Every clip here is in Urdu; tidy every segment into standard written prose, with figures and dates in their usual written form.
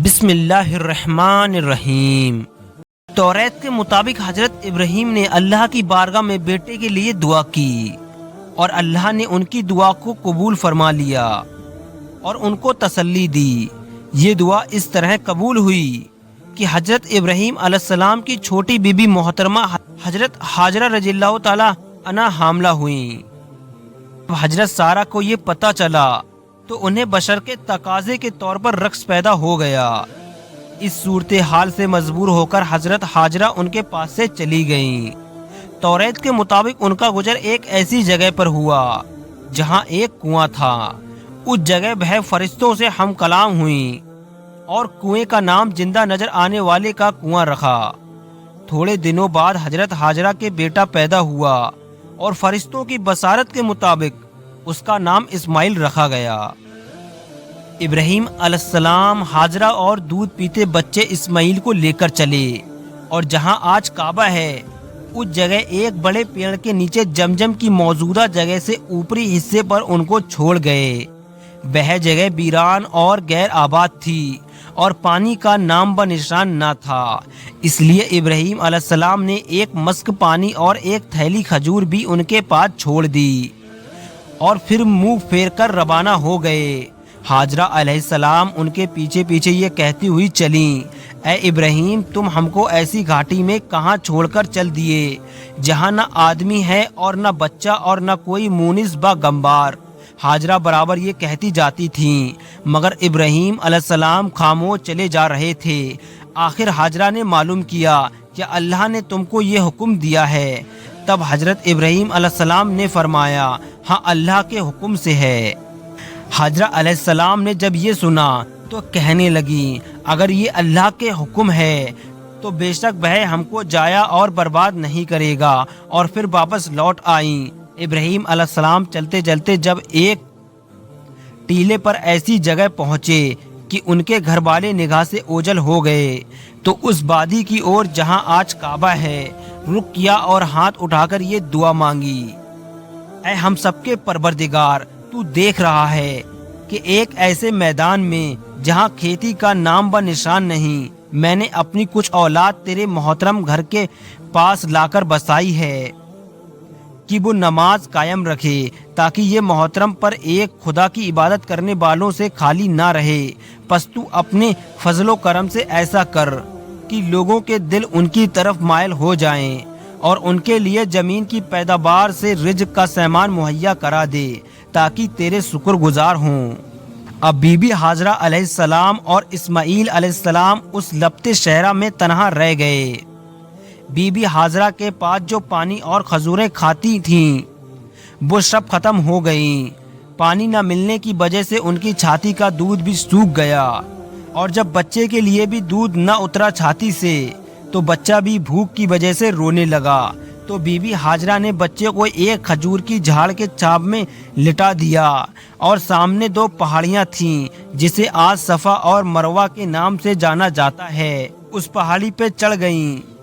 بسم اللہ الرحمن الرحیم۔ توریت کے مطابق حضرت ابراہیم نے اللہ کی بارگاہ میں بیٹے کے لیے دعا کی اور اللہ نے ان کی دعا کو قبول فرما لیا اور ان کو تسلی دی۔ یہ دعا اس طرح قبول ہوئی کہ حضرت ابراہیم علیہ السلام کی چھوٹی بی بی محترمہ حضرت حاجرہ رضی اللہ تعالی عنہا حاملہ ہوئیں۔ حضرت سارہ کو یہ پتہ چلا تو انہیں بشر کے تقاضے کے طور پر رقص پیدا ہو گیا۔ اس صورتحال سے مجبور ہو کر حضرت حاجرہ ان کے پاس سے چلی گئیں۔ توریت کے مطابق ان کا گزر ایک ایسی جگہ پر ہوا جہاں ایک کنواں تھا۔ اس جگہ وہ فرشتوں سے ہم کلام ہوئیں اور کنویں کا نام زندہ نظر آنے والے کا کنواں رکھا۔ تھوڑے دنوں بعد حضرت حاجرہ کے بیٹا پیدا ہوا اور فرشتوں کی بشارت کے مطابق اس کا نام اسماعیل رکھا گیا۔ ابراہیم علیہ السلام حاجرہ اور دودھ پیتے بچے اسماعیل کو لے کر چلے اور جہاں آج کعبہ ہے اس جگہ ایک بڑے پیڑ کے نیچے زمزم کی موجودہ جگہ سے اوپری حصے پر ان کو چھوڑ گئے۔ وہ جگہ ویران اور غیر آباد تھی اور پانی کا نام بنشان نہ تھا، اس لیے ابراہیم علیہ السلام نے ایک مسک پانی اور ایک تھیلی کھجور بھی ان کے پاس چھوڑ دی اور پھر منہ پھیر کر روانہ ہو گئے۔ حاجرہ علیہ السلام ان کے پیچھے پیچھے یہ کہتی ہوئی چلیں، اے ابراہیم، تم ہم کو ایسی گھاٹی میں کہاں چھوڑ کر چل دیے جہاں نہ آدمی ہے اور نہ بچہ اور نہ کوئی مونس با گمبار۔ حاجرہ برابر یہ کہتی جاتی تھیں مگر ابراہیم علیہ السلام خاموش چلے جا رہے تھے۔ آخر حاجرہ نے معلوم کیا کہ اللہ نے تم کو یہ حکم دیا ہے۔ تب حضرت ابراہیم علیہ السلام نے فرمایا، ہاں اللہ کے حکم سے ہے۔ حاجرہ علیہ السلام نے جب یہ سنا تو کہنے لگی، اگر یہ اللہ کے حکم ہے تو بے شک وہ ہم کو جایا اور برباد نہیں کرے گا، اور پھر واپس لوٹ آئیں۔ ابراہیم علیہ السلام چلتے چلتے جب ایک ٹیلے پر ایسی جگہ پہنچے کہ ان کے گھر والے نگاہ سے اوجھل ہو گئے تو اس وادی کی اور جہاں آج کعبہ ہے رک کیا اور ہاتھ اٹھا کر یہ دعا مانگی، اے ہم سب کے پروردگار، تو دیکھ رہا ہے کہ ایک ایسے میدان میں جہاں کھیتی کا نام و نشان نہیں، میں نے اپنی کچھ اولاد تیرے محترم گھر کے پاس لا کر بسائی ہے کہ وہ نماز قائم رکھے تاکہ یہ محترم پر ایک خدا کی عبادت کرنے والوں سے خالی نہ رہے۔ پس تو اپنے فضل و کرم سے ایسا کر کہ لوگوں کے دل ان کی طرف مائل ہو جائیں اور ان کے لیے زمین کی پیداوار سے رزق کا سامان مہیا کرا دے تاکہ تیرے شکر گزار ہوں۔ اب بی بی حاجرہ علیہ السلام اور اسماعیل علیہ السلام اس لپتے صحرا میں تنہا رہ گئے۔ بی بی حاجرہ کے پاس جو پانی اور کھجوریں کھاتی تھیں وہ سب ختم ہو گئیں۔ پانی نہ ملنے کی وجہ سے ان کی چھاتی کا دودھ بھی سوکھ گیا، اور جب بچے کے لیے بھی دودھ نہ اترا چھاتی سے تو بچہ بھی بھوک کی وجہ سے رونے لگا۔ تو بی بی حاجرہ نے بچے کو ایک کھجور کی جھاڑ کے چھاپ میں لٹا دیا، اور سامنے دو پہاڑیاں تھیں جسے آج صفا اور مروہ کے نام سے جانا جاتا ہے، اس پہاڑی پہ چڑھ گئیں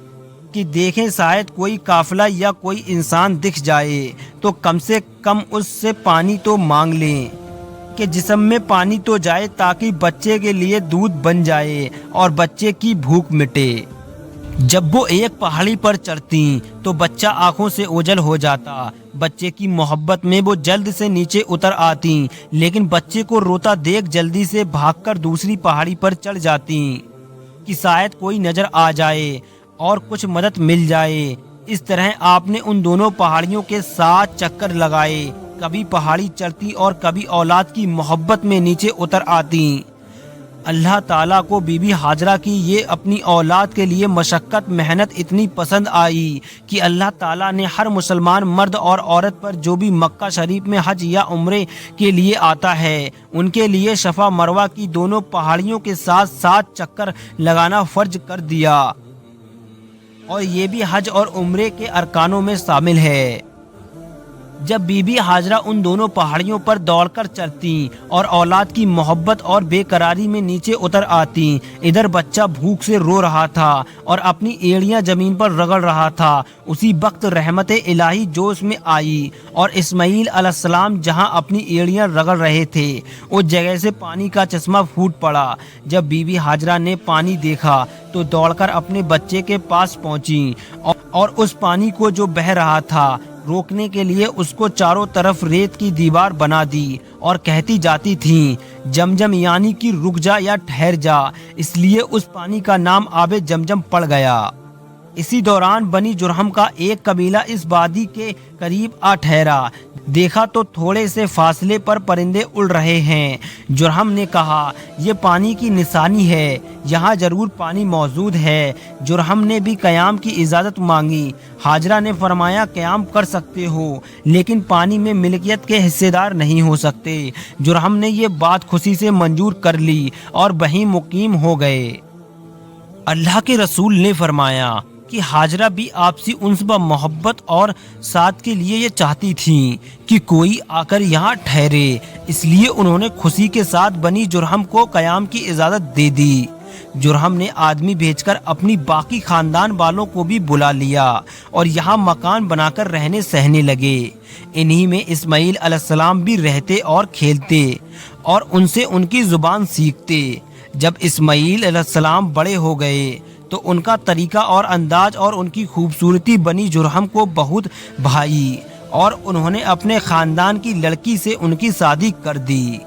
کہ دیکھیں شاید کوئی قافلہ یا کوئی انسان دکھ جائے تو کم سے کم اس سے پانی تو مانگ لیں کہ جسم میں پانی تو جائے تاکہ بچے کے لیے دودھ بن جائے اور بچے کی بھوک مٹے۔ جب وہ ایک پہاڑی پر چڑھتی تو بچہ آنکھوں سے اوجھل ہو جاتا۔ بچے کی محبت میں وہ جلد سے نیچے اتر آتی، لیکن بچے کو روتا دیکھ جلدی سے بھاگ کر دوسری پہاڑی پر چڑھ جاتی کہ شاید کوئی نظر آ جائے اور کچھ مدد مل جائے۔ اس طرح آپ نے ان دونوں پہاڑیوں کے ساتھ چکر لگائے، کبھی پہاڑی چڑھتی اور کبھی اولاد کی محبت میں نیچے اتر آتی۔ اللہ تعالیٰ کو بی بی حاجرہ کی یہ اپنی اولاد کے لیے مشقت محنت اتنی پسند آئی کہ اللہ تعالیٰ نے ہر مسلمان مرد اور عورت پر جو بھی مکہ شریف میں حج یا عمرے کے لیے آتا ہے ان کے لیے صفا مروہ کی دونوں پہاڑیوں کے ساتھ ساتھ چکر لگانا فرض کر دیا، اور یہ بھی حج اور عمرے کے ارکانوں میں شامل ہے۔ جب بی بی ہاجرہ ان دونوں پہاڑیوں پر دوڑ کر چلتی اور اولاد کی محبت اور بے قراری میں نیچے اتر آتی، ادھر بچہ بھوک سے رو رہا تھا اور اپنی ایڑیاں زمین پر رگڑ رہا تھا۔ اسی وقت رحمت الہی جوش میں آئی اور اسماعیل علیہ السلام جہاں اپنی ایڑیاں رگڑ رہے تھے اس جگہ سے پانی کا چشمہ پھوٹ پڑا۔ جب بی بی ہاجرہ نے پانی دیکھا تو دوڑ کر اپنے بچے کے پاس پہنچی اور اس پانی کو جو بہہ رہا تھا روکنے کے لیے اس کو چاروں طرف ریت کی دیوار بنا دی اور کہتی جاتی تھیں، جمجم یعنی کہ رک جا یا ٹھہر جا، اس لیے اس پانی کا نام آب جمجم پڑ گیا۔ اسی دوران بنی جرہم کا ایک قبیلہ اس وادی کے قریب آ ٹھہرا۔ دیکھا تو تھوڑے سے فاصلے پر پرندے اڑ رہے ہیں۔ جرہم نے کہا، یہ پانی کی نشانی ہے، یہاں ضرور پانی موجود ہے۔ جرہم نے بھی قیام کی اجازت مانگی۔ ہاجرہ نے فرمایا، قیام کر سکتے ہو لیکن پانی میں ملکیت کے حصے دار نہیں ہو سکتے۔ جرہم نے یہ بات خوشی سے منظور کر لی اور وہیں مقیم ہو گئے۔ اللہ کے رسول نے فرمایا کہ ہاجرہ بھی آپسی انس و محبت اور ساتھ کے لیے یہ چاہتی تھیں کہ کوئی آ کر یہاں ٹھہرے، اس لیے انہوں نے خوشی کے ساتھ بنی جرہم کو قیام کی اجازت دے دی۔ جرہم نے آدمی بھیج کر اپنی باقی خاندان والوں کو بھی بلا لیا اور یہاں مکان بنا کر رہنے سہنے لگے۔ انہی میں اسماعیل علیہ السلام بھی رہتے اور کھیلتے اور ان سے ان کی زبان سیکھتے۔ جب اسماعیل علیہ السلام بڑے ہو گئے تو ان کا طریقہ اور انداز اور ان کی خوبصورتی بنی جرہم کو بہت بھائی اور انہوں نے اپنے خاندان کی لڑکی سے ان کی شادی کر دی۔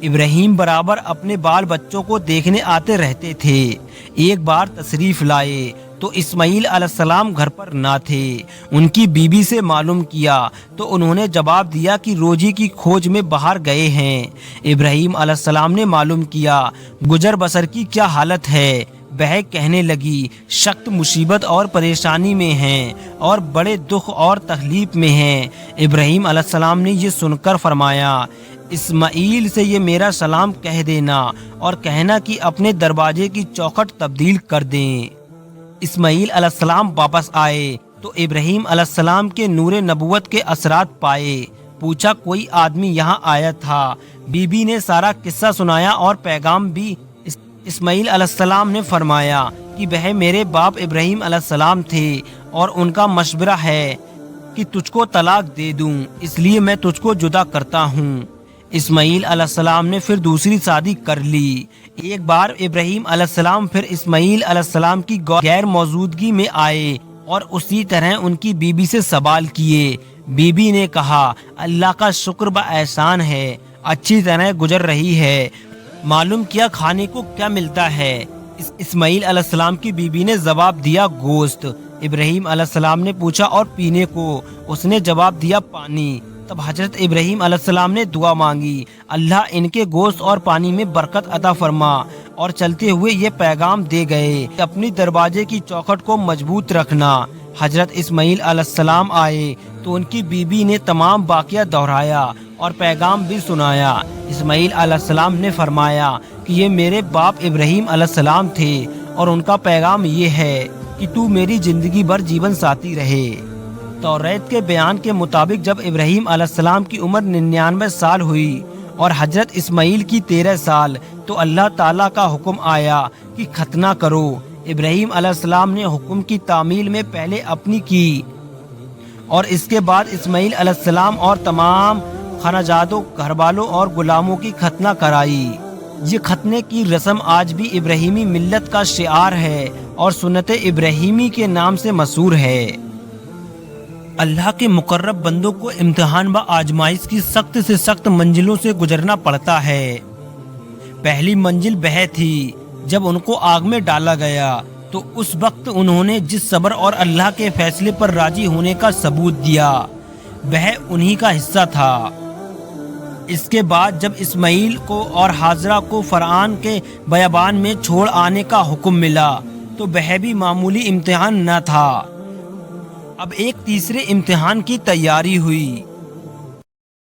ابراہیم برابر اپنے بال بچوں کو دیکھنے آتے رہتے تھے۔ ایک بار تشریف لائے تو اسماعیل علیہ السلام گھر پر نہ تھے۔ ان کی بیوی سے معلوم کیا تو انہوں نے جواب دیا کہ روزی کی کھوج میں باہر گئے ہیں۔ ابراہیم علیہ السلام نے معلوم کیا گزر بسر کی کیا حالت ہے۔ وہ کہنے لگی، سخت مصیبت اور پریشانی میں ہیں اور بڑے دکھ اور تکلیف میں ہیں۔ ابراہیم علیہ السلام نے یہ سن کر فرمایا، اسماعیل سے یہ میرا سلام کہہ دینا اور کہنا کہ اپنے دروازے کی چوکھٹ تبدیل کر دیں۔ اسماعیل علیہ السلام واپس آئے تو ابراہیم علیہ السلام کے نور نبوت کے اثرات پائے۔ پوچھا، کوئی آدمی یہاں آیا تھا؟ بی بی نے سارا قصہ سنایا اور پیغام بھی۔ اسماعیل علیہ السلام نے فرمایا کہ وہ میرے باپ ابراہیم علیہ السلام تھے اور ان کا مشورہ ہے کہ تجھ کو طلاق دے دوں، اس لیے میں تجھ کو جدا کرتا ہوں۔ اسماعیل علیہ السلام نے پھر دوسری شادی کر لی۔ ایک بار ابراہیم علیہ السلام پھر اسماعیل علیہ السلام کی غیر موجودگی میں آئے اور اسی طرح ان کی بیوی سے سوال کیے۔ بیوی نے کہا، اللہ کا شکر و احسان ہے، اچھی طرح گزر رہی ہے۔ معلوم کیا کھانے کو کیا ملتا ہے؟ اسماعیل علیہ السلام کی بیوی نے جواب دیا، گوشت۔ ابراہیم علیہ السلام نے پوچھا، اور پینے کو؟ اس نے جواب دیا، پانی۔ تب حضرت ابراہیم علیہ السلام نے دعا مانگی، اللہ ان کے گوشت اور پانی میں برکت عطا فرما، اور چلتے ہوئے یہ پیغام دے گئے کہ اپنی دروازے کی چوکھٹ کو مضبوط رکھنا۔ حضرت اسماعیل علیہ السلام آئے تو ان کی بیوی نے تمام واقعہ دہرایا اور پیغام بھی سنایا۔ اسماعیل علیہ السلام نے فرمایا کہ یہ میرے باپ ابراہیم علیہ السلام تھے اور ان کا پیغام یہ ہے کہ تو میری زندگی بھر جیون ساتھی رہے۔ توریت کے بیان کے مطابق جب ابراہیم علیہ السلام کی عمر 99 سال ہوئی اور حضرت اسماعیل کی 13 سال تو اللہ تعالیٰ کا حکم آیا کہ ختنہ کرو۔ ابراہیم علیہ السلام نے حکم کی تعمیل میں پہلے اپنی کی اور اس کے بعد اسماعیل علیہ السلام اور تمام خانزادوں، گھر والوں اور غلاموں کی ختنہ کرائی۔ یہ ختنے کی رسم آج بھی ابراہیمی ملت کا شعار ہے اور سنت ابراہیمی کے نام سے مشہور ہے۔ اللہ کے مقرب بندوں کو امتحان و آزمائش کی سخت سے سخت منزلوں سے گزرنا پڑتا ہے۔ پہلی منزل وہ تھی جب ان کو آگ میں ڈالا گیا تو اس وقت انہوں نے جس صبر اور اللہ کے فیصلے پر راضی ہونے کا ثبوت دیا وہ انہی کا حصہ تھا۔ اس کے بعد جب اسماعیل کو اور ہاجرہ کو فرعون کے بیابان میں چھوڑ آنے کا حکم ملا تو وہ بھی معمولی امتحان نہ تھا۔ اب ایک تیسرے امتحان کی تیاری ہوئی۔